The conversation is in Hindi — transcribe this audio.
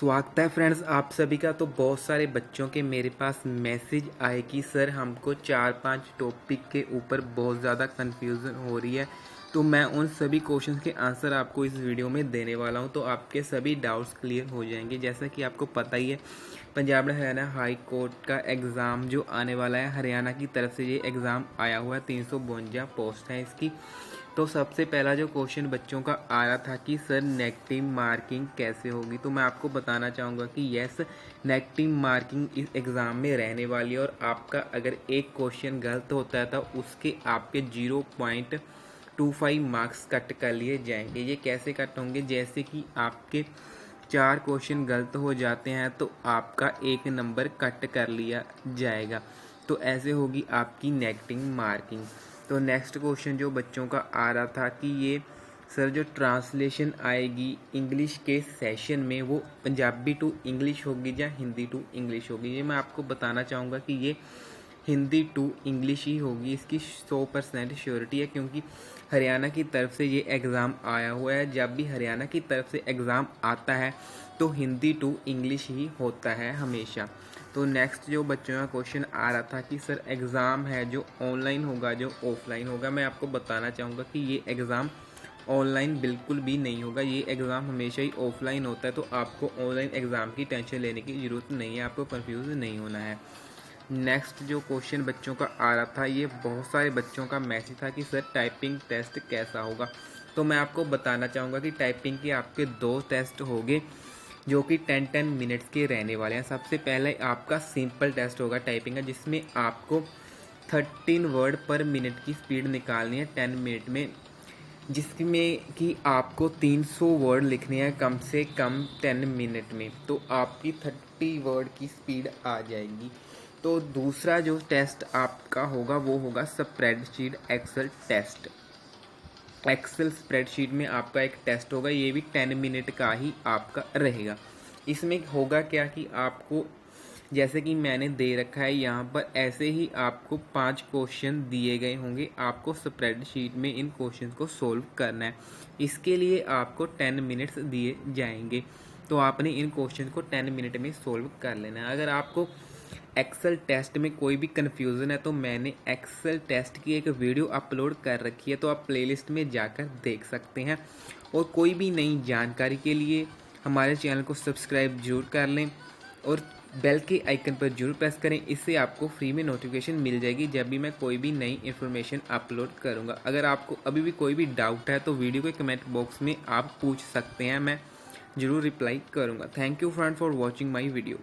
स्वागत है फ्रेंड्स आप सभी का। तो बहुत सारे बच्चों के मेरे पास मैसेज आए कि सर हमको 4-5 टॉपिक के ऊपर बहुत ज़्यादा कन्फ्यूज़न हो रही है। तो मैं उन सभी क्वेश्चंस के आंसर आपको इस वीडियो में देने वाला हूं, तो आपके सभी डाउट्स क्लियर हो जाएंगे। जैसा कि आपको पता ही है, Punjab and Haryana high court का एग्ज़ाम जो आने वाला है, हरियाणा की तरफ से ये एग्ज़ाम आया हुआ है। 352 पोस्ट है इसकी। तो सबसे पहला जो क्वेश्चन बच्चों का आ रहा था कि सर नेगेटिव मार्किंग कैसे होगी, तो मैं आपको बताना चाहूँगा कि यस, नेगेटिव मार्किंग इस एग्ज़ाम में रहने वाली है। और आपका अगर एक क्वेश्चन गलत होता है तो उसके आपके 0.25 मार्क्स कट कर लिए जाएंगे। ये कैसे कट होंगे? जैसे कि आपके 4 क्वेश्चन गलत हो जाते हैं तो आपका 1 नंबर कट कर लिया जाएगा। तो ऐसे होगी आपकी नेगेटिव मार्किंग। तो नेक्स्ट क्वेश्चन जो बच्चों का आ रहा था कि ये सर जो ट्रांसलेशन आएगी इंग्लिश के सेशन में, वो पंजाबी टू इंग्लिश होगी या हिंदी टू इंग्लिश होगी? ये मैं आपको बताना चाहूँगा कि ये हिंदी टू इंग्लिश ही होगी। इसकी 100% श्योरिटी है, क्योंकि हरियाणा की तरफ से ये एग्ज़ाम आया हुआ है। जब भी हरियाणा की तरफ से एग्ज़ाम आता है तो हिंदी टू इंग्लिश ही होता है हमेशा। तो नेक्स्ट जो बच्चों का क्वेश्चन आ रहा था कि सर एग्ज़ाम है जो ऑनलाइन होगा जो ऑफलाइन होगा, मैं आपको बताना चाहूँगा कि ये एग्ज़ाम ऑनलाइन बिल्कुल भी नहीं होगा। ये एग्ज़ाम हमेशा ही ऑफलाइन होता है। तो आपको ऑनलाइन एग्ज़ाम की टेंशन लेने की ज़रूरत नहीं है, आपको कंफ्यूज नहीं होना है। नेक्स्ट जो क्वेश्चन बच्चों का आ रहा था, ये बहुत सारे बच्चों का मैसेज था कि सर टाइपिंग टेस्ट कैसा होगा। तो मैं आपको बताना चाहूँगा कि टाइपिंग के आपके 2 टेस्ट होंगे जो कि 10-10 मिनट्स के रहने वाले हैं। सबसे पहले आपका सिंपल टेस्ट होगा टाइपिंग का, जिसमें आपको 13 वर्ड पर मिनट की स्पीड निकालनी है 10 मिनट में, जिसमें कि आपको 300 वर्ड लिखने हैं कम से कम 10 मिनट में। तो आपकी 30 वर्ड की स्पीड आ जाएगी। तो दूसरा जो टेस्ट आपका होगा वो होगा spreadsheet excel test. Excel spreadsheet में आपका एक टेस्ट होगा, ये भी 10 मिनट का ही आपका रहेगा। इसमें होगा क्या कि आपको, जैसे कि मैंने दे रखा है यहाँ पर, ऐसे ही आपको 5 क्वेश्चन दिए गए होंगे। आपको स्प्रेडशीट में इन क्वेश्चन को सोल्व करना है। इसके लिए आपको 10 मिनट्स दिए जाएंगे। तो आपने इन क्वेश्चन को 10 मिनट में सोल्व कर लेना है। अगर आपको एक्सेल टेस्ट में कोई भी कन्फ्यूज़न है तो मैंने एक्सेल टेस्ट की एक वीडियो अपलोड कर रखी है, तो आप प्लेलिस्ट में जाकर देख सकते हैं। और कोई भी नई जानकारी के लिए हमारे चैनल को सब्सक्राइब जरूर कर लें और बेल के आइकन पर जरूर प्रेस करें। इससे आपको फ्री में नोटिफिकेशन मिल जाएगी जब भी मैं कोई भी नई इन्फॉर्मेशन अपलोड करूंगा। अगर आपको अभी भी कोई भी डाउट है तो वीडियो के कमेंट बॉक्स में आप पूछ सकते हैं, मैं ज़रूर रिप्लाई करूंगा। Thank you friend for watching my video.